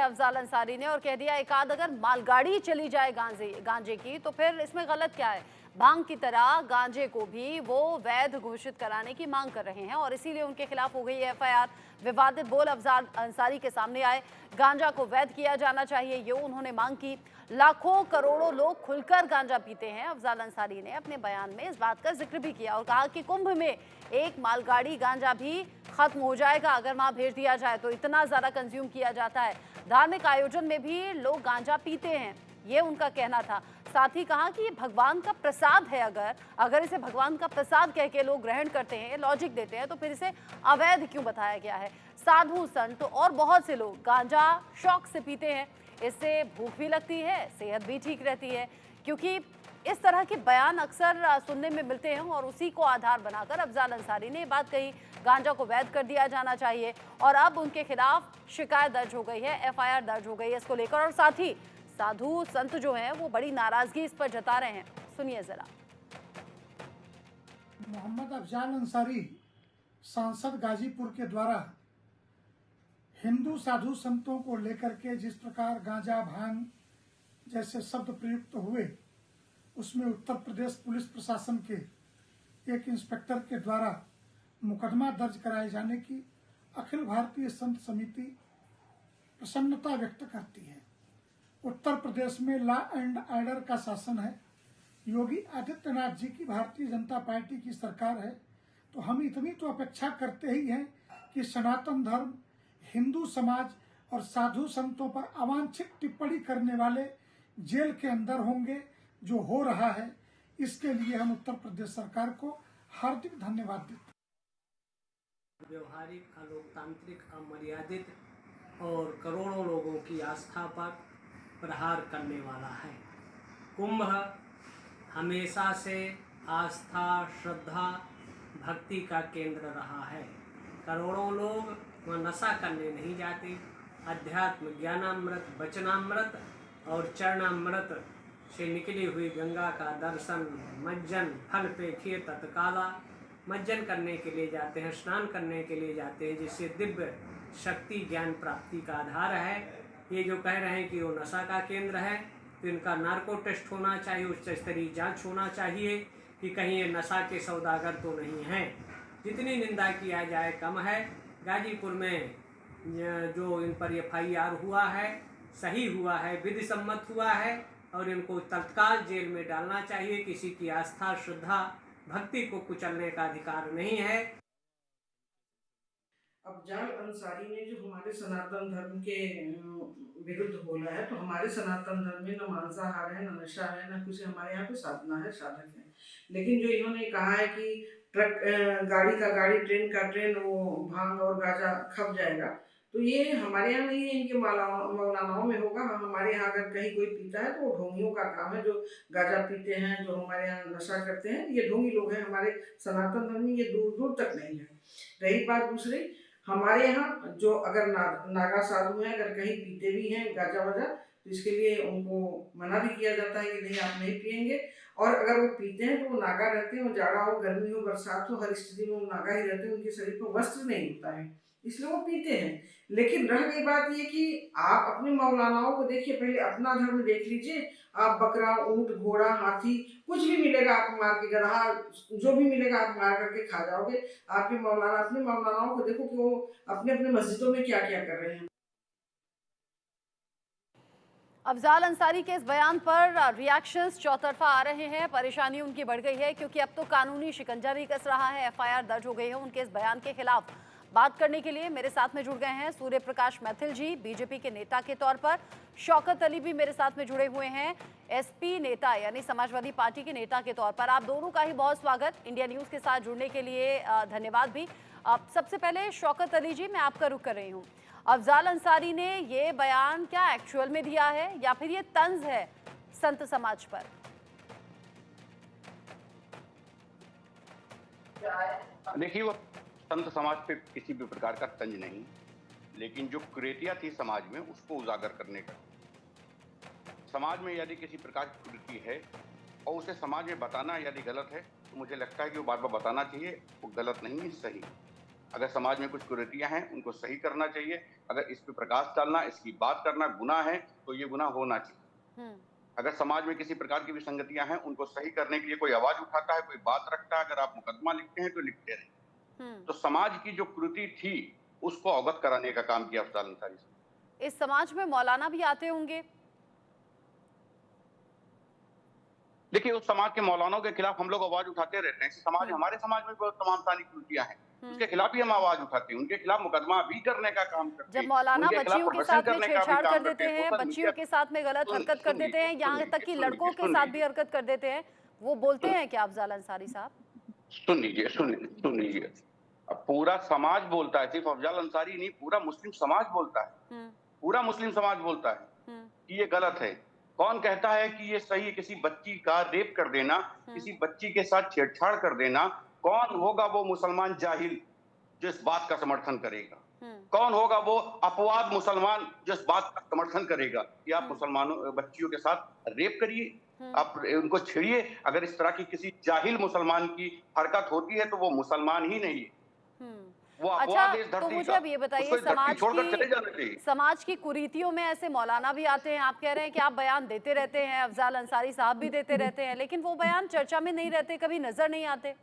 अफजाल अंसारी ने और कह दिया एक आध अगर मालगाड़ी चली जाए गांजे की तो फिर इसमें गलत क्या है। भांग की तरह गांजे को भी वो वैध घोषित कराने की मांग कर रहे हैं और इसीलिए उनके खिलाफ हो गई है एफआईआर। विवादित बोल अफजाल अंसारी के सामने आए। गांजा को वैध किया जाना चाहिए, ये उन्होंने मांग की। लाखों करोड़ों लोग खुलकर गांजा पीते हैं। अफजाल अंसारी ने अपने बयान में इस बात का जिक्र भी किया और कहा कि कुंभ में एक मालगाड़ी गांजा भी खत्म हो जाएगा अगर वहां भेज दिया जाए तो। इतना ज्यादा कंज्यूम किया जाता है। धार्मिक आयोजन में भी लोग गांजा पीते हैं, ये उनका कहना था। साथ ही कहा कि ये भगवान का प्रसाद है, अगर इसे भगवान का प्रसाद कह के लोग ग्रहण करते हैं, लॉजिक देते हैं, तो फिर इसे अवैध क्यों बताया गया है। साधु संत और बहुत से लोग गांजा शौक से पीते हैं। इससे भूख भी लगती है, सेहत भी ठीक रहती है। क्योंकि इस तरह के बयान अक्सर सुनने में मिलते हैं और उसी को आधार बनाकर अफजाल अंसारी ने बात कही। गांजा को वैध कर दिया जाना चाहिए और अब उनके खिलाफ शिकायत दर्ज हो गई है, एफआईआर दर्ज हो गई है इसको लेकर। और साथ ही साधु संत जो हैं वो बड़ी नाराजगी इस पर जता रहे हैं। सुनिए जरा। मोहम्मद अफजाल अंसारी सांसद गाजीपुर के द्वारा हिंदू साधु संतों को लेकर के जिस प्रकार गांजा भांग जैसे शब्द प्रयुक्त हुए, उसमें उत्तर प्रदेश पुलिस प्रशासन के एक इंस्पेक्टर के द्वारा मुकदमा दर्ज कराए जाने की अखिल भारतीय संत समिति प्रसन्नता व्यक्त करती है। उत्तर प्रदेश में लॉ एंड ऑर्डर का शासन है। योगी आदित्यनाथ जी की भारतीय जनता पार्टी की सरकार है, तो हम इतनी तो अपेक्षा करते ही हैं कि सनातन धर्म, हिंदू समाज और साधु संतों पर अवांछित टिप्पणी करने वाले जेल के अंदर होंगे। जो हो रहा है इसके लिए हम उत्तर प्रदेश सरकार को हार्दिक धन्यवाद देते हैं। व्यवहारिक, अलोकतांत्रिक, अमर्यादित और करोड़ों लोगों की आस्था पर प्रहार करने वाला है। कुंभ हमेशा से आस्था, श्रद्धा, भक्ति का केंद्र रहा है। करोड़ों लोग वहाँ नशा करने नहीं जाते। अध्यात्म, ज्ञानामृत, वचनामृत और चरणामृत से निकली हुई गंगा का दर्शन, मज्जन, फल पे खीर तत्काला मज्जन करने के लिए जाते हैं, स्नान करने के लिए जाते हैं, जिससे दिव्य शक्ति ज्ञान प्राप्ति का आधार है। ये जो कह रहे हैं कि वो नशा का केंद्र है, तो इनका नार्को टेस्ट होना चाहिए, उच्च स्तरीय जांच होना चाहिए कि कहीं ये नशा के सौदागर तो नहीं हैं। जितनी निंदा किया जाए कम है। गाजीपुर में जो इन पर एफआईआर हुआ है सही हुआ है, विधि सम्मत हुआ है और इनको तत्काल जेल में डालना चाहिए। किसी की आस्था, श्रद्धा, भक्ति को कुचलने का अधिकार नहीं है। अफजाल अंसारी ने जो हमारे सनातन धर्म के विरुद्ध बोला है, तो हमारे सनातन धर्म में न मांसाहार है, न नशा है, न कुछ हमारे यहाँ पे साधना है, साधक है। लेकिन जो इन्होंने कहा है कि ट्रक, गाड़ी का गाड़ी, ट्रेन का ट्रेन, वो भांग और गांजा खप जाएगा, तो ये हमारे यहाँ नहीं है, इनके मौलानाओं में होगा। हमारे यहाँ अगर कहीं कोई पीता है तो वो ढोंगियों का काम है, जो गांजा पीते हैं, जो हमारे यहाँ नशा करते हैं, ये ढोंगी लोग हैं। हमारे सनातन धर्म में ये दूर दूर तक नहीं है। रही बात दूसरी, हमारे यहाँ जो अगर नागा साधु हैं, अगर कहीं पीते भी हैं गांजा वाजा, तो इसके लिए उनको मना भी किया जाता है कि नहीं आप नहीं पिएंगे। और अगर वो पीते हैं तो वो नागा रहते हैं, वो जाड़ा हो, गर्मी हो, बरसात हो, हर स्थिति में वो नागा ही रहते हैं। उनके शरीर पर वस्त्र नहीं होता है, इसलिए वो पीते हैं। लेकिन रह गई बात ये कि आप अपने मौलानाओं को देखिए, पहले अपना धर्म देख लीजिए। आप बकरा, ऊंट, घोड़ा, हाथी, कुछ भी मिलेगा आप मार के, गधा, जो भी मिलेगा आप मार करके खा जाओगे। आपके मौलाना, अपने मौलानाओं को देखो कि वो अपने अपने मस्जिदों में क्या क्या कर रहे हैं। अफजाल अंसारी के इस बयान पर रिएक्शंस चौतरफा आ रहे हैं। परेशानी उनकी बढ़ गई है क्योंकि अब तो कानूनी शिकंजा भी कस रहा है। एफआईआर दर्ज हो गई है उनके इस बयान के खिलाफ। बात करने के लिए मेरे साथ में जुड़ गए हैं सूर्य प्रकाश मैथिल जी, बीजेपी के नेता के तौर पर। शौकत अली भी मेरे साथ में जुड़े हुए हैं, एसपी नेता यानी समाजवादी पार्टी के नेता के तौर पर। आप दोनों का ही बहुत स्वागत इंडिया न्यूज़ के साथ जुड़ने के लिए, धन्यवाद भी। सबसे पहले शौकत अली जी, मैं आपका रुख कर रही हूँ। अफजाल अंसारी ने ये बयान क्या एक्चुअल में दिया है या फिर ये तंज है संत समाज पर? देखिए, वो संत समाज पे किसी भी प्रकार का तंज नहीं, लेकिन जो कुरीतियां थी समाज में उसको उजागर करने का। समाज में यदि किसी प्रकार की कुरीति है और उसे समाज में बताना यदि गलत है, तो मुझे लगता है कि वो बार बार बताना चाहिए। वो गलत नहीं है, सही। अगर समाज में कुछ कुरीतियां हैं उनको सही करना चाहिए। अगर इस पे प्रकाश डालना, इसकी बात करना गुनाह है तो ये गुनाह होना चाहिए। अगर समाज में किसी प्रकार की विसंगतियां हैं उनको सही करने के लिए कोई आवाज उठाता है, कोई बात रखता है, अगर आप मुकदमा लिखते हैं तो लिखते रहे। तो समाज की जो कुरीति थी उसको अवगत कराने का काम किया अफजाल अंसारी साहब। इस समाज में मौलाना भी आते होंगे? देखिए, उस समाज के मौलानों के खिलाफ हम लोग आवाज उठाते रहते हैं। समाज, हमारे समाज में बहुत तमाम सारी कुरीतियां हैं, उसके खिलाफ भी हम आवाज उठाते हैं, उनके खिलाफ मुकदमा भी करने का काम करते हैं। जब मौलाना उनके खिलाफ बच्चियों के प्रदर्शन साथ में करने का भी छेड़छाड़ काम कर करते देते हैं। हैं, सोशल बच्चियों मीडिया के साथ में गलत हरकत कर देते हैं, यहाँ तक कि लड़कों के साथ भी हरकत कर देते हैं, वो बोलते हैं क्या अफजाल अंसारी साहब? सुन लीजिए। अब पूरा समाज बोलता है, सिर्फ अफजाल अंसारी नहीं, पूरा मुस्लिम समाज बोलता है, पूरा मुस्लिम समाज बोलता है कि ये गलत है। कौन कहता है कि ये सही है? किसी बच्ची का रेप कर देना, किसी बच्ची के साथ छेड़छाड़ कर देना, कौन होगा वो मुसलमान जाहिल जो इस बात का समर्थन करेगा? कौन होगा वो अपवाद मुसलमान जो इस बात का समर्थन करेगा कि आप मुसलमानों बच्चियों के साथ रेप करिए, आप उनको छेड़िए? अगर इस तरह की किसी जाहिल मुसलमान की हरकत होती है तो वो मुसलमान ही नहीं है, वो अपवाद है इस अच्छा, तो धरती मुझे का। अब ये बताइए, उसको इस धरती छोड़कर चले जाना चाहिए। समाज की कुरीतियों में ऐसे मौलाना भी आते हैं। आप कह रहे हैं कि आप बयान देते रहते हैं, अफजाल अंसारी साहब भी देते रहते हैं, लेकिन वो बयान चर्चा में नहीं रहते, कभी नजर नहीं आते।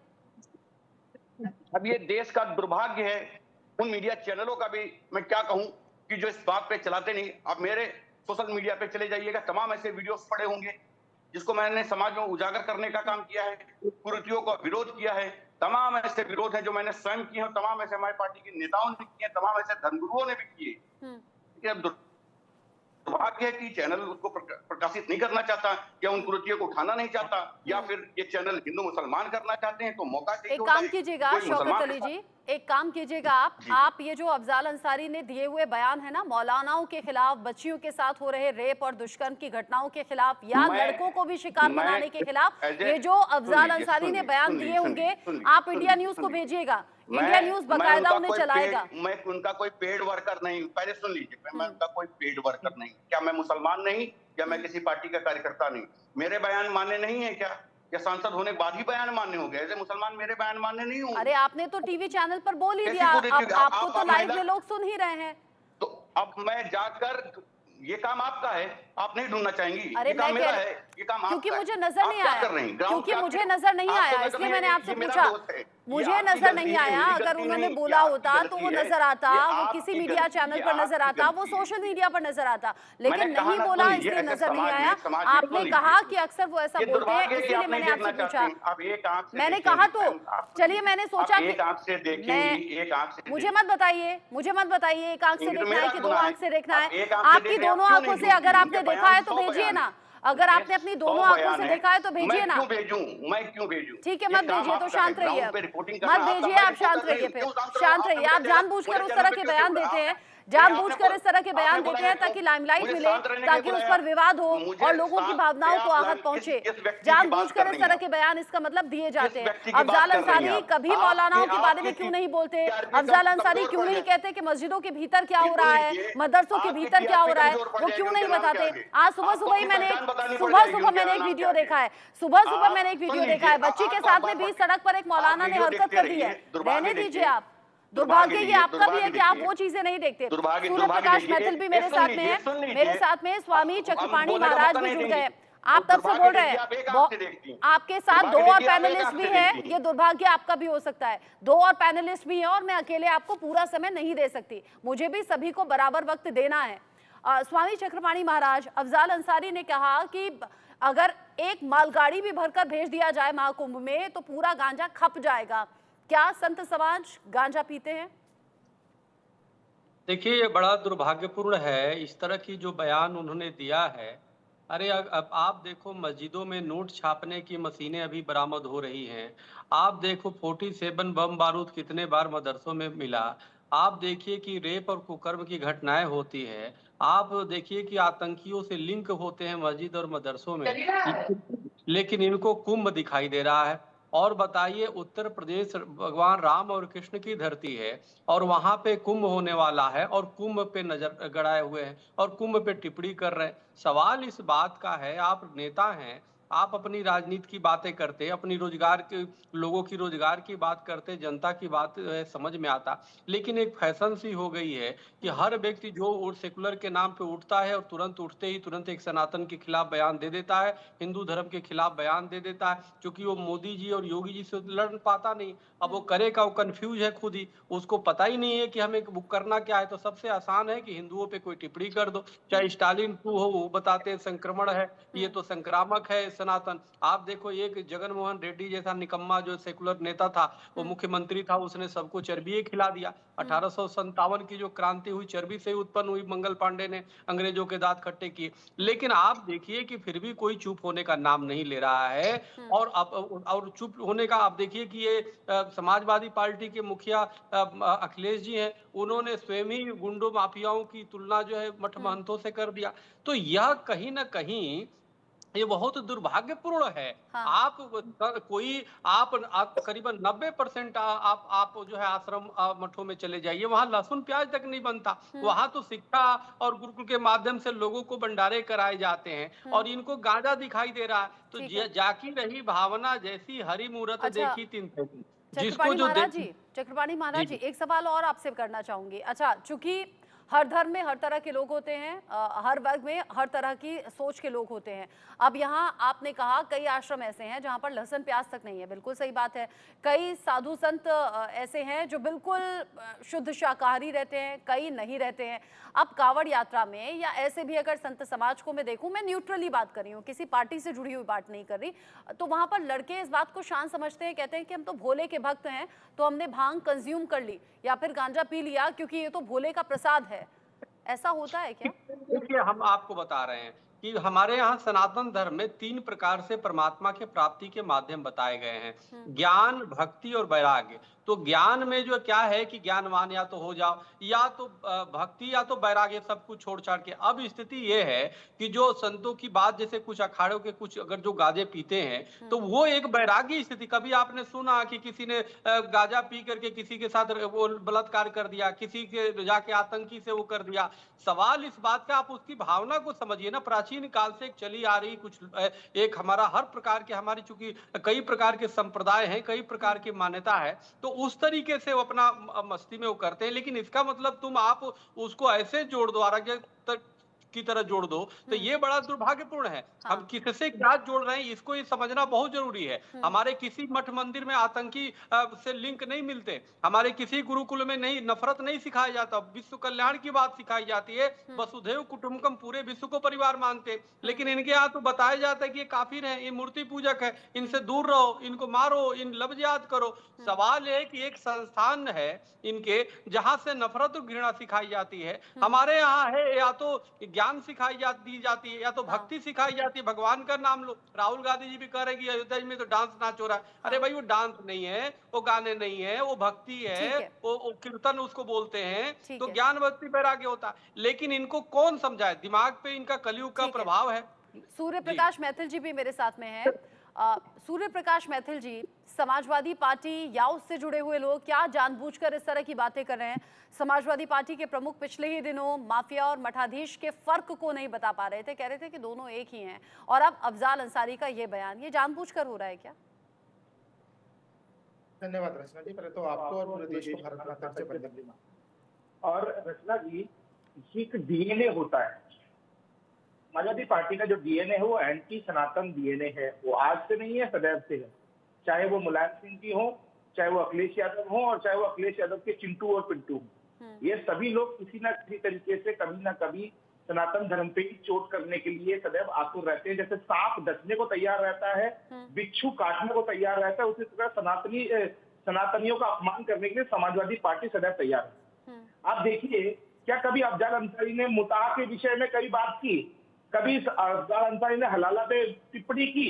अब ये देश का दुर्भाग्य है, उन मीडिया चैनलों का भी मैं क्या कहूं कि जो इस बात पे चलाते नहीं। अब मेरे सोशल मीडिया पे चले जाइएगा, तमाम ऐसे वीडियोस पड़े होंगे जिसको मैंने समाज में उजागर करने का काम किया है, कुरीतियों का विरोध किया है। तमाम ऐसे विरोध हैं जो मैंने स्वयं किए हैं, तमाम ऐसे हमारी पार्टी के नेताओं ने किए, तमाम ऐसे धर्मगुरुओं ने भी किए। अब दुर्भाग्य है कि चैनल उसको प्रकाशित नहीं करना चाहता, या उन कुरीतियों को उठाना नहीं चाहता, या फिर ये चैनल हिंदू मुसलमान करना चाहते हैं तो मौका चाहिए। एक काम कीजिएगा शौकत अली जी, एक काम कीजिएगा आप ये जो अफजाल अंसारी ने दिए हुए बयान है ना, मौलानाओं के खिलाफ, बच्चियों के साथ हो रहे रेप और दुष्कर्म की घटनाओं के खिलाफ, या लड़कों को भी शिकार बनाने के खिलाफ, ये जो अफजाल अंसारी ने बयान दिए होंगे, आप इंडिया न्यूज को भेजिएगा। इंडिया न्यूज बाकायदा उन्हें चलाएगा। मैं उनका कोई पेड वर्कर नहीं, पहले सुन लीजिए, मैं उनका कोई पेड वर्कर नहीं। क्या मैं मुसलमान नहीं, या मैं किसी पार्टी का कार्यकर्ता नहीं? मेरे बयान मान्य नहीं है क्या? या सांसद होने के बाद ही बयान मान्य हो गए? ऐसे मुसलमान मेरे बयान मान्य नहीं होंगे? अरे आपने तो टीवी चैनल पर बोल ही दिया, आपको तो लाइव में लोग सुन ही रहे हैं। तो अब मैं जाकर, ये काम आपका है, आप नहीं ढूंढना चाहेंगी? अरे ये काम मैं मेरा है, ये काम क्योंकि आपका मुझे है। नजर आप नहीं क्या आया, कर रही हैं? क्योंकि मुझे नजर नहीं आया, इसलिए मैंने आपसे पूछा। मुझे नजर नहीं आया, अगर उन्होंने बोला होता तो वो नजर आता, वो किसी मीडिया चैनल पर नजर आता, वो सोशल मीडिया पर नजर आता, लेकिन नहीं बोला, इसलिए नजर नहीं आया। आपने कहा कि अक्सर वो ऐसा बोलते हैं, इसलिए मैंने आपसे पूछा। मैंने कहा तो चलिए, मैंने सोचा कि मुझे मत बताइए एक आंख से देखना है कि दो आंख से देखना है। आपकी दोनों आंखों से अगर आपने देखा है तो भेजिए ना, अगर आपने अपनी दोनों आंखों से देखा है तो भेजिए ना। मैं क्यों भेजूं? ठीक है, मत भेजिए, तो शांत रहिए, मत भेजिए, आप शांत रहिए, फिर शांत रहिए। आप जानबूझकर उस तरह के बयान देते हैं, जानबूझकर इस तरह के बयान देते हैं ताकि लाइमलाइट मिले, ताकि उस पर विवाद हो और लोगों की भावनाओं को आहत पहुंचे। जानबूझकर इस तरह के बयान, इसका मतलब दिए जाते हैं। अफजाल अंसारी कभी मौलानाओं के बारे में क्यों नहीं बोलते? अफजाल अंसारी क्यों नहीं कहते कि मस्जिदों के भीतर क्या हो रहा है, मदरसों के भीतर क्या हो रहा है? वो क्यों नहीं बताते? आज सुबह ही मैंने एक वीडियो देखा है, बच्ची के साथ में बीच सड़क पर एक मौलाना ने हरकत कर दी है। रहने दीजिए आप, दुर्भाग्य ये आपका भी है कि आप वो चीजें नहीं देखते। सूर्य प्रकाश मैथिल भी मेरे साथ में है, मेरे साथ में स्वामी चक्रपाणी महाराज भी जुड़ गए। आप तब से बोल रहे हैं, आपके साथ 2 और पैनलिस्ट भी हैं, ये दुर्भाग्य आपका भी हो सकता है। 2 और पैनलिस्ट भी हैं और मैं अकेले आपको पूरा समय नहीं दे सकती, मुझे भी सभी को बराबर वक्त देना है। स्वामी चक्रपाणी महाराज, अफजाल अंसारी ने कहा कि अगर एक मालगाड़ी भी भरकर भेज दिया जाए महाकुंभ में तो पूरा गांजा खप जाएगा। क्या संत समाज गांजा पीते हैं? देखिए, ये बड़ा दुर्भाग्यपूर्ण है इस तरह की जो बयान उन्होंने दिया है। अरे अब आप देखो, मस्जिदों में नोट छापने की मशीनें अभी बरामद हो रही हैं। आप देखो 47 बम बारूद कितने बार मदरसों में मिला। आप देखिए कि रेप और कुकर्म की घटनाएं होती है। आप देखिए कि आतंकियों से लिंक होते हैं मस्जिद और मदरसों में, लेकिन इनको कुंभ दिखाई दे रहा है। और बताइए, उत्तर प्रदेश भगवान राम और कृष्ण की धरती है और वहां पे कुंभ होने वाला है और कुंभ पे नजर गड़ाए हुए हैं और कुंभ पे टिप्पणी कर रहे हैं। सवाल इस बात का है, आप नेता हैं, आप अपनी राजनीति की बातें करते, अपनी रोजगार के लोगों की रोजगार की बात करते, जनता की बात समझ में आता। लेकिन एक फैशन सी हो गई है कि हर व्यक्ति जो सेकुलर के नाम पे उठता है और तुरंत उठते ही तुरंत एक सनातन के खिलाफ बयान दे देता है, हिंदू धर्म के खिलाफ बयान दे देता है, क्योंकि वो मोदी जी और योगी जी से लड़ पाता नहीं। अब वो करेगा, वो कंफ्यूज है खुद ही, उसको पता ही नहीं है कि हमें करना क्या है। तो सबसे आसान है कि हिंदुओं पे कोई टिप्पणी कर दो, चाहे स्टालिन 2 हो, वो बताते हैं संक्रमण है, ये तो संक्रामक है सनातन। आप देखो एक जगन मोहन रेड्डी जैसा निकम्मा जो सेकुलर नेता था, वो मुख्यमंत्री था, उसने सबको चर्बी खिला दिया। 1857 की जो क्रांति हुई चर्बी से उत्पन्न हुई, मंगल पांडे ने अंग्रेजों के दांत खट्टे किए। लेकिन आप देखिए कि फिर भी कोई चुप होने का नाम नहीं ले रहा है। और चुप होने का आप देखिए कि ये समाजवादी पार्टी के मुखिया अखिलेश जी हैं, उन्होंने स्वयं ही गुंडों माफियाओं की तुलना जो है मठ महंतों से कर दिया। तो यह कहीं ना कहीं ये बहुत दुर्भाग्यपूर्ण है। हाँ। आप करीबन 90% आप जो है आश्रम मठों में चले जाइए, वहां लहसुन प्याज तक नहीं बनता। वहां तो शिक्षा और गुरुकुल के माध्यम से लोगों को भंडारे कराए जाते हैं और इनको गांजा दिखाई दे रहा है। तो ठीक है। जाकी रही भावना जैसी हरी मूरत अच्छा, देखी तीन तैसी। जिसको चक्रपाणी जो महाराज जी, चक्रपाणी महाराज जी, एक सवाल और आपसे करना चाहूंगी। अच्छा, चूंकि हर धर्म में हर तरह के लोग होते हैं, हर वर्ग में हर तरह की सोच के लोग होते हैं। अब यहाँ आपने कहा कई आश्रम ऐसे हैं जहाँ पर लहसुन प्याज तक नहीं है, बिल्कुल सही बात है। कई साधु संत ऐसे हैं जो बिल्कुल शुद्ध शाकाहारी रहते हैं, कई नहीं रहते हैं। अब कांवड़ यात्रा में या ऐसे भी अगर संत समाज को मैं देखूं, मैं न्यूट्रली बात कर रही हूँ, किसी पार्टी से जुड़ी हुई बात नहीं कर रही, तो वहां पर लड़के इस बात को शान समझते हैं, कहते हैं कि हम तो भोले के भक्त हैं, तो हमने भांग कंज्यूम कर ली या फिर गांजा पी लिया क्योंकि ये तो भोले का प्रसाद है। ऐसा होता है क्या? देखिए, हम आपको बता रहे हैं कि हमारे यहाँ सनातन धर्म में 3 प्रकार से परमात्मा के प्राप्ति के माध्यम बताए गए हैं, ज्ञान, भक्ति और वैराग्य। तो ज्ञान में जो क्या है कि ज्ञानवान या तो हो जाओ, या तो भक्ति या तो वैराग्य, सब कुछ छोड़ छाड़ के। अब स्थिति ये है कि जो संतों की बात, जैसे कुछ अखाड़ों के कुछ अगर जो गांजे पीते हैं तो वो एक वैरागी स्थिति। कभी आपने सुना कि किसी ने गांजा पी करके किसी के साथ वो बलात्कार कर दिया, किसी के जाके आतंकी से वो कर दिया? सवाल इस बात का, आप उसकी भावना को समझिए ना। प्राचीन काल से एक चली आ रही कुछ एक हमारा हर प्रकार के, हमारी चूंकि कई प्रकार के संप्रदाय हैं, कई प्रकार की मान्यता है, तो उस तरीके से वो अपना मस्ती में वो करते हैं। लेकिन इसका मतलब तुम आप उसको ऐसे जोड़ दो आरोग्य की तरह जोड़ दो, तो ये बड़ा दुर्भाग्यपूर्ण है। हाँ। हम किससे क्या जोड़ रहे हैं, इसको ये समझना बहुत जरूरी है। हमारे किसी मठ मंदिर में आतंकी से लिंक नहीं मिलते, हमारे किसी गुरुकुल में नहीं, नफरत नहीं सिखाया जाता, विश्व कल्याण की बात सिखाई जाती है, वसुधैव कुटुंबकम, पूरे विश्व को परिवार मानते। लेकिन इनके यहाँ तो बताया जाता है कि ये काफिर है, ये मूर्ति पूजक है, इनसे दूर रहो, इनको मारो, इन लफ्ज याद करो। सवाल है कि एक संस्थान है इनके जहां से नफरत और घृणा सिखाई जाती है। हमारे यहाँ है या तो ज्ञान सिखाई दी जाती है, या तो भक्ति सिखाई जाती है। भगवान का नाम लो, राहुल गांधी जी भी कह रहे हैं कि अयोध्या में तो डांस नाच हो रहा है। अरे भाई, वो डांस नहीं है, वो गाने नहीं है, वो भक्ति है, वो कीर्तन उसको बोलते हैं। तो ज्ञान भक्ति वैराग्य होता है। लेकिन इनको कौन समझाए, दिमाग पे इनका कलयुग का प्रभाव है। सूर्य प्रकाश मैथिल जी भी मेरे साथ में है। सूर्य प्रकाश मैथिल जी, समाजवादी पार्टी या उससे जुड़े हुए लोग क्या जानबूझकर इस तरह की बातें कर रहे हैं? समाजवादी पार्टी के प्रमुख पिछले ही दिनों माफिया और मठाधीश के फर्क को नहीं बता पा रहे थे, कह रहे थे कि दोनों एक ही हैं, और अब अफजाल अंसारी का ये बयान, ये जानबूझकर हो रहा है क्या? धन्यवाद रचना जी। पहले तो आपको और पूरे देश को भारत माता से बंदे। और रचना जी, एक डीएनए होता है, समाजवादी पार्टी का जो डीएनए है वो एंटी सनातन डीएनए है। वो आज से नहीं है, सदैव से है। चाहे वो मुलायम सिंह जी हो, चाहे वो अखिलेश यादव हो, और चाहे वो अखिलेश यादव के चिंटू और पिंटू हो, ये सभी लोग किसी ना किसी तरीके से कभी ना कभी सनातन धर्म पे ही चोट करने के लिए सदैव आतुर रहते हैं। जैसे सांप डसने को तैयार रहता है, बिच्छू काटने को तैयार रहता है, उसी तरह सनातनियों का अपमान करने के लिए समाजवादी पार्टी सदैव तैयार है। आप देखिए, क्या कभी अफजाल अंसारी ने मुताह के विषय में कई बात की? कभी अफजाल अंसारी ने हलाला पे टिप्पणी की?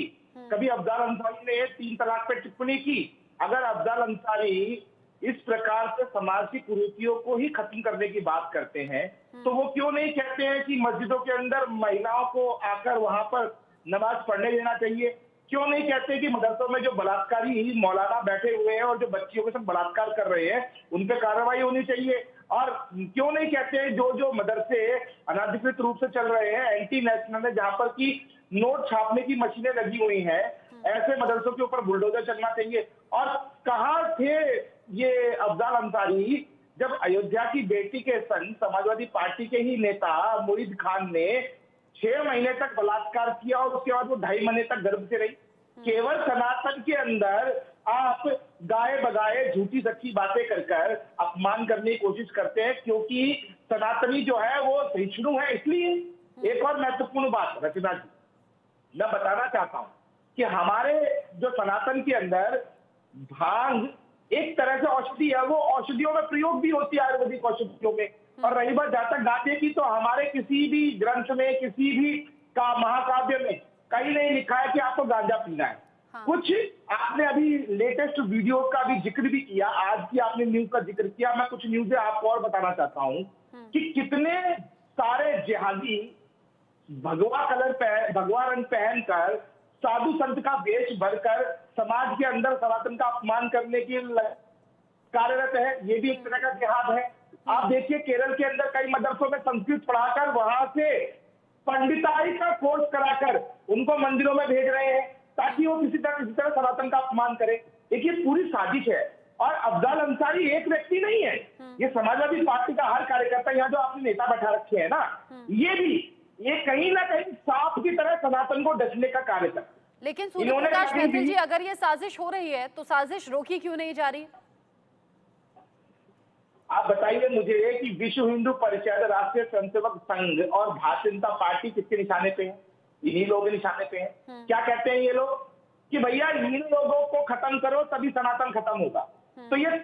कभी अफजाल अंसारी ने 3 तलाक पे टिप्पणी की? अगर अफजाल अंसारी इस प्रकार से समाज की कुरीतियों को ही खत्म करने की बात करते हैं, तो वो क्यों नहीं कहते हैं कि मस्जिदों के अंदर महिलाओं को आकर वहां पर नमाज पढ़ने देना चाहिए? क्यों नहीं कहते कि मदरसों में जो बलात्कारी मौलाना बैठे हुए हैं और जो बच्चियों के साथ बलात्कार कर रहे हैं, उन पर कार्रवाई होनी चाहिए? और क्यों नहीं कहते जो मदरसे अनाधिकृत रूप से चल रहे हैं, एंटी नेशनल है, जहां पर कि नोट छापने की मशीनें लगी हुई हैं, ऐसे मदरसों के ऊपर बुलडोजर चलना चाहिए। और कहाँ थे ये अफजाल अंसारी जब अयोध्या की बेटी के संग समाजवादी पार्टी के ही नेता मुरीद खान ने 6 महीने तक बलात्कार किया और उसके बाद वो 2.5 महीने तक गर्भ से रही। केवल सनातन के अंदर आप गाए बगाए झूठी सच्ची बातें कर अपमान करने की कोशिश करते हैं, क्योंकि सनातनी जो है वो सहिष्णु है। इसलिए एक और महत्वपूर्ण बात रचना जी मैं बताना चाहता हूं कि हमारे जो सनातन के अंदर भांग एक तरह से औषधि है, वो औषधियों में प्रयोग भी होती है, आयुर्वेदिक औषधियों में। और रही बात जहां तक गांजे की, तो हमारे किसी भी ग्रंथ में, किसी भी का महाकाव्य में कहीं नहीं लिखा है कि आपको गांजा पीना है। हाँ। कुछ आपने अभी लेटेस्ट वीडियो का भी जिक्र भी किया, आज की आपने न्यूज का जिक्र किया, मैं कुछ न्यूज आपको और बताना चाहता हूं कि कितने सारे जिहादी भगवा रंग पहनकर साधु संत का वेश भरकर समाज के अंदर सनातन का अपमान करने की कार्यरत है। ये भी एक तरह का जिहाद है। आप देखिए केरल के अंदर कई मदरसों में संस्कृत पढ़ाकर वहां से पंडिताई का कोर्स कराकर उनको मंदिरों में भेज रहे हैं ताकि वो किसी तरह सनातन का अपमान करे। देखिए पूरी साजिश है। और अफजाल अंसारी एक व्यक्ति नहीं है, ये समाजवादी पार्टी का हर कार्यकर्ता, यहाँ जो आपने नेता बैठा रखे हैं ना, ये कहीं ना कहीं सांप की तरह सनातन को डसने का कार्य करते हैं। लेकिन सूर्य प्रकाश मैथिल जी, अगर ये साजिश हो रही है तो साजिश रोकी क्यों नहीं जा रही? आप बताइए मुझे कि विश्व हिंदू परिषद, राष्ट्रीय स्वयंसेवक संघ और भारतीय जनता पार्टी किसके निशाने पे है? इन्हीं लोगों के निशाने पे है। क्या कहते हैं ये लोग कि भैया इन लोगों को खत्म करो तभी सनातन खत्म होगा। तो ये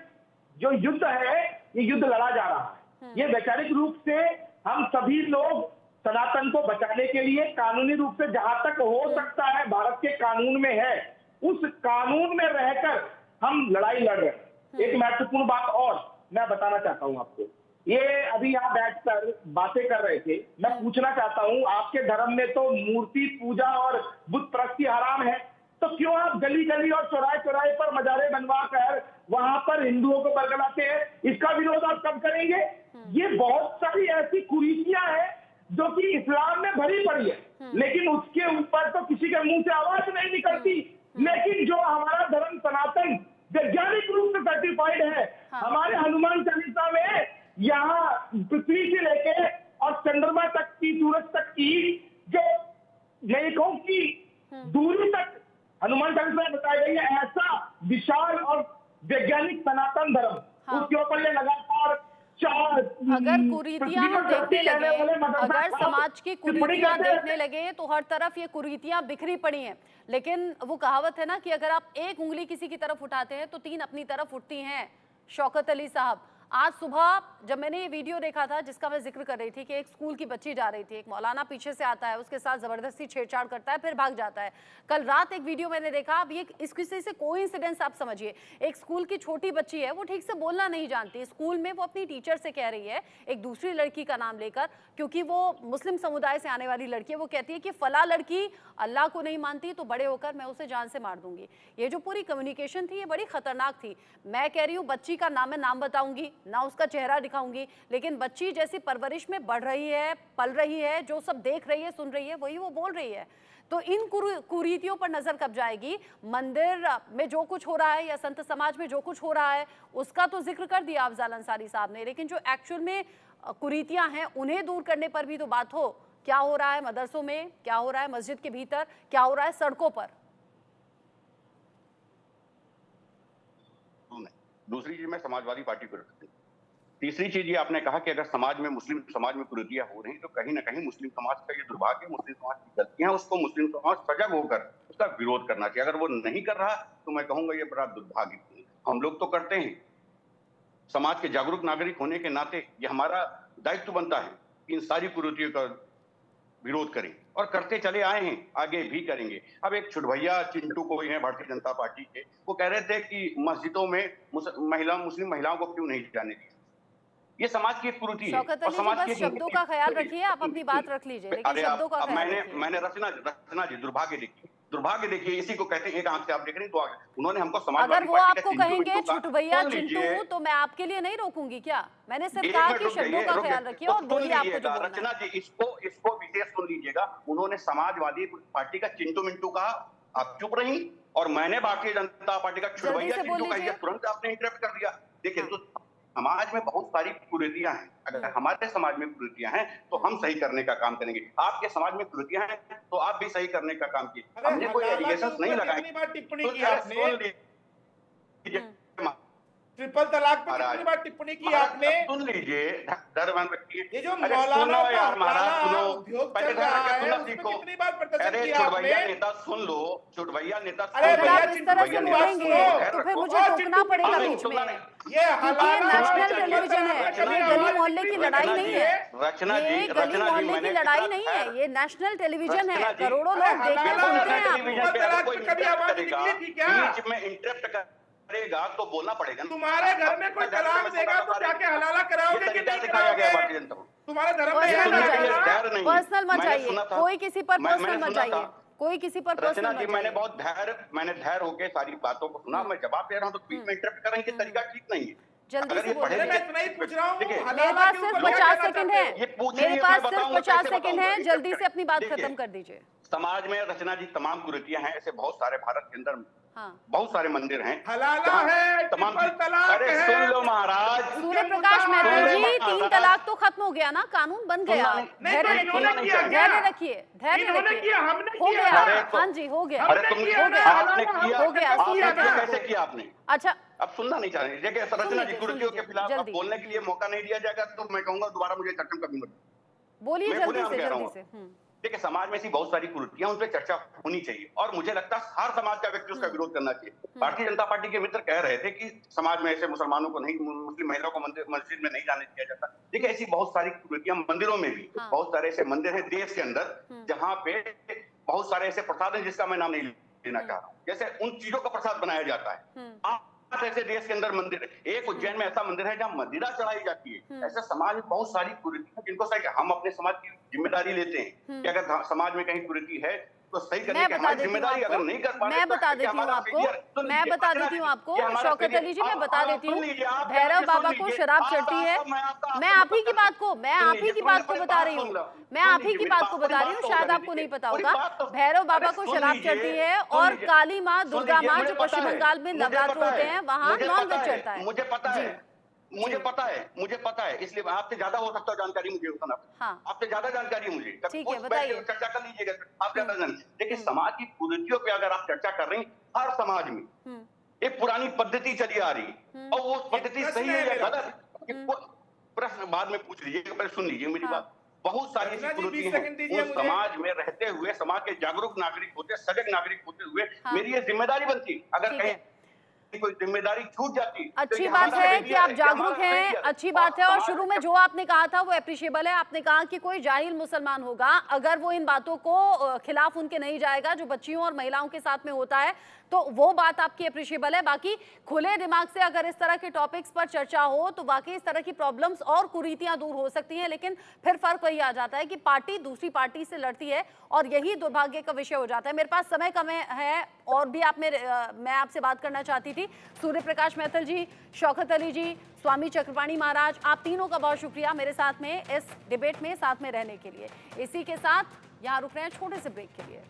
जो युद्ध है, ये युद्ध लड़ा जा रहा है। ये वैचारिक रूप से हम सभी लोग सनातन को बचाने के लिए कानूनी रूप से जहां तक हो सकता है, भारत के कानून में है, उस कानून में रहकर हम लड़ाई लड़ रहे हैं। एक महत्वपूर्ण बात और मैं बताना चाहता हूं आपको, ये अभी यहाँ बैठकर बातें कर रहे थे, मैं पूछना चाहता हूं, आपके धर्म में तो मूर्ति पूजा और बुत परस्ती हराम है, तो क्यों आप गली गली और चौराहे चौराहे पर मजारे बनवा कर वहां पर हिंदुओं को बरगलाते हैं? इसका विरोध आप कब करेंगे? ये बहुत सारी ऐसी कुरीतियां हैं जो कि इस्लाम में भरी पड़ी है, लेकिन उसके ऊपर तो किसी के मुंह से आवाज नहीं निकलती। लेकिन जो हमारा धर्म सनातन वैज्ञानिक रूप से सर्टिफाइड है, हमारे हनुमान चालीसा में यहाँ पृथ्वी से लेके और चंद्रमा तक की, सूरज तक की जो लेखों की दूरी तक हनुमान चालीसा में बताई गई है, ऐसा विशाल और वैज्ञानिक सनातन धर्म, उसके ऊपर ये लगातार अगर कुरीतियां हम देखने लगे, अगर समाज की कुरीतियां देखने लगे तो हर तरफ ये कुरीतियां बिखरी पड़ी हैं। लेकिन वो कहावत है ना कि अगर आप एक उंगली किसी की तरफ उठाते हैं तो 3 अपनी तरफ उठती हैं। शौकत अली साहब, आज सुबह जब मैंने ये वीडियो देखा था जिसका मैं जिक्र कर रही थी कि एक स्कूल की बच्ची जा रही थी, एक मौलाना पीछे से आता है, उसके साथ जबरदस्ती छेड़छाड़ करता है, फिर भाग जाता है। कल रात एक वीडियो मैंने देखा, अब ये इस किसी से कोइंसिडेंस आप समझिए, एक स्कूल की छोटी बच्ची है, वो ठीक से बोलना नहीं जानती, स्कूल में वो अपनी टीचर से कह रही है एक दूसरी लड़की का नाम लेकर, क्योंकि वो मुस्लिम समुदाय से आने वाली लड़की है, वो कहती है कि फला लड़की अल्लाह को नहीं मानती तो बड़े होकर मैं उसे जान से मार दूंगी। ये जो पूरी कम्युनिकेशन थी ये बड़ी खतरनाक थी। मैं कह रही हूँ बच्ची का नाम मैं नाम बताऊंगी ना, उसका चेहरा दिखाऊंगी, लेकिन बच्ची जैसी परवरिश में बढ़ रही है, पल रही है, जो सब देख रही है, सुन रही है, वही वो बोल रही है। तो इन कुरीतियों पर नजर कब जाएगी? मंदिर में जो कुछ हो रहा है या संत समाज में जो कुछ हो रहा है उसका तो जिक्र कर दिया अफजाल अंसारी साहब ने, लेकिन जो एक्चुअल में कुरीतियां हैं उन्हें दूर करने पर भी तो बात हो। क्या हो रहा है मदरसों में, क्या हो रहा है मस्जिद के भीतर, क्या हो रहा है सड़कों पर? दूसरी चीज मैं समाजवादी पार्टी को रखती हूँ। तीसरी चीज ये आपने कहा कि अगर समाज में, मुस्लिम समाज में कुरीतियां हो रही तो कहीं ना कहीं मुस्लिम समाज का ये दुर्भाग्य, मुस्लिम समाज की गलतियां, उसको मुस्लिम समाज सजग होकर उसका विरोध करना चाहिए। अगर वो नहीं कर रहा तो मैं कहूंगा ये बड़ा दुर्भाग्य। हम लोग तो करते हैं, समाज के जागरूक नागरिक होने के नाते ये हमारा दायित्व बनता है कि इन सारी कुरीतियों का विरोध करें और करते चले आए हैं, आगे भी करेंगे। अब एक छुटभैया चिंटू कोई है भारतीय जनता पार्टी के, वो कह रहे थे कि मस्जिदों में मुस्लिम महिलाओं को क्यों नहीं जाने दिया। ये समाज की एक कुरीति है और समाज के शब्दों का ख्याल रखिए, आप अपनी बात रख लीजिए, लेकिन शब्दों का ख्याल रखिए। मैंने रचना जी दुर्भाग्य देखिए, इसी को कहते हैं। एक आंख से आप देख रहे हैं तो उन्होंने हमको समाजवादी अगर वो आपको कहेंगे छुटभैया चिंटू तो मैं आपके लिए नहीं रोकूंगी क्या? मैंने सिर्फ कहा कि शब्दों का ख्याल रखिए और बोलिए आपको जो बोलना है। रचना जी इसको विशेष सुन लीजिएगा, उन्होंने समाजवादी पार्टी का चिंटू मिंटू कहा, आप चुप रही, और मैंने भारतीय जनता पार्टी का छुड़वैया चिंटू कह दिया, तुरंत आपने इंटरप्ट कर दिया। देखिए, तो समाज में बहुत सारी कुरीतियां हैं, अगर हमारे समाज में कुरीतियां हैं तो हम सही करने का काम करेंगे। आपके समाज में कुरीतियां हैं तो आप भी सही करने का काम कीजिए। हमने कोई एलिगेशंस नहीं लगाए। कितनी बार टिप्पणी की आपने? ट्रिपल तलाक पे कितनी बार टिप्पणी की आपने? सुन लीजिए, धर्म ये जो मौलाना का हवाला उद्योग चल रहा है, उसमें कितनी बार प्रदर्शन किया आपने? नेता सुन लो, छुड़वैया नेता, अरे भैया, इस तरह से बोलेंगे तो फिर मुझे टोकना पड़ेगा बीच में। ये नेशनल टेलीविजन है, ये गली मोहल्ले की लड़ाई नहीं है, ये गली मोहल्ले की लड़ाई नहीं है, ये नेशनल टेलीविजन है, करोड़ों लोग देखते सुनते हैं। बीच में इंटरप्ट करेगा तो बोलना पड़ेगा। तुम्हारे घर में कोई तलाक देगा तो जाके हलाला कराओगे कि नहीं कराओगे? तुम्हारे धर्म में पर्सनल मत जाइए, कोई किसी पर पर्सनल मत जाइए, कोई किसी पर रचना जी, मैंने धैर्य होके सारी बातों को सुना, मैं जवाब दे रहा हूँ तो बीच में इंटरप्ट करेंगे कि तरीका ठीक नहीं है। जल्दी से बोलिए। मैं इतना ही पूछ रहा हूँ, मेरे पास सिर्फ 50 सेकंड है, मेरे पास सिर्फ 50 सेकंड है, जल्दी से अपनी बात खत्म कर दीजिए। समाज में रचना जी तमाम कुरीतियां हैं, ऐसे बहुत सारे भारत के अंदर बहुत सारे मंदिर हैं, हलाला है, तमाम तलाक अरे है। सुन लो महाराज, सूर्य प्रकाश महतो जी, 3 तलाक तो खत्म हो गया ना, कानून बन गया, धैर्य रखिए, धैर्य रखिए, धैर्य रखिए, हो गया। हाँ जी, हो गया, अरे तुम आपने किया, हो गया, कैसे किया आपने? अच्छा, अब सुनना नहीं चाह रहे। देखिए, रचना जी, कुरीतियों के खिलाफ अब बोलने के लिए मौका नहीं दिया जाएगा तो मैं कहूंगा दोबारा मुझे चर्चा कभी मत बोलिए, जल्दी से। देखिए, समाज में ऐसी बहुत सारी कुरीतियां, उन पर चर्चा होनी चाहिए और मुझे लगता है हर समाज का व्यक्ति उसका विरोध करना चाहिए। भारतीय जनता पार्टी के मित्र कह रहे थे कि समाज में ऐसे मुसलमानों को नहीं, मुस्लिम महिलाओं को मस्जिद में नहीं जाने दिया जाता। देखिए, ऐसी बहुत सारी कुरीतियां मंदिरों में भी, बहुत सारे ऐसे मंदिर हैं देश के अंदर जहाँ पे बहुत सारे ऐसे प्रसाद हैं जिसका मैं नाम नहीं लेना चाह रहा हूँ, जैसे उन चीजों का प्रसाद बनाया जाता है। ऐसे देश के अंदर मंदिर है, एक उज्जैन में ऐसा मंदिर है जहाँ मदिरा चढ़ाई जाती है। ऐसे समाज में बहुत सारी कुरीतियां जिनको सही हम अपने समाज की जिम्मेदारी लेते हैं कि अगर समाज में कहीं कुरीति है तो सही करने की हमारी जिम्मेदारी, अगर नहीं कर पा रहे मैं बता देती हूँ आपको, शौकत अली जी, मैं बता देती हूँ, भैरव बाबा को शराब चढ़ती है। मैं आप ही की बात को बता रही हूँ, शायद आपको नहीं पता होगा। भैरव बाबा को शराब चढ़ती है और काली माँ, दुर्गा माँ जो पश्चिम बंगाल में नवरात्र होते हैं वहाँ नॉनवेज चढ़ता है। मुझे पता है, इसलिए आपसे ज्यादा हो सकता है जानकारी मुझे होता ना। आपसे ज्यादा जानकारी मुझे, ठीक है, बताइए, चर्चा कर लीजिएगा, आप ज्यादा जानते। देखिए, समाज की कुरीतियों पे अगर आप चर्चा कर रही, हर समाज में एक पुरानी पद्धति चली आ रही और वो पद्धति सही है या गलत, प्रश्न बाद में पूछ लीजिएगा, पहले सुन लीजिए मेरी बात। बहुत सारी ऐसी कुरीति हैं, उस समाज में रहते हुए, समाज के जागरूक नागरिक होते, सजग नागरिक होते हुए मेरी ये जिम्मेदारी बनती, अगर कहीं कोई जिम्मेदारी छूट जाती। अच्छी बात है कि आप जागरूक हैं, अच्छी बात है। और शुरू में जो आपने कहा था वो एप्रिशिएबल है। आपने कहा कि कोई जाहिल मुसलमान होगा, अगर वो इन बातों को खिलाफ उनके नहीं जाएगा जो बच्चियों और महिलाओं के साथ में होता है, तो वो बात आपकी एप्रिशिएबल है। बाकी खुले दिमाग से अगर इस तरह के टॉपिक्स पर चर्चा हो तो वाकई इस तरह की प्रॉब्लम्स और कुरीतियां दूर हो सकती हैं। लेकिन फिर फर्क वही आ जाता है कि पार्टी दूसरी पार्टी से लड़ती है और यही दुर्भाग्य का विषय हो जाता है। मेरे पास समय कम है और भी मैं आपसे बात करना चाहती थी। सूर्य प्रकाश महतो जी, शौकत अली जी, स्वामी चक्रपाणी महाराज, आप तीनों का बहुत शुक्रिया मेरे साथ में इस डिबेट में साथ में रहने के लिए। इसी के साथ यहाँ रुक रहे हैं छोटे से ब्रेक के लिए।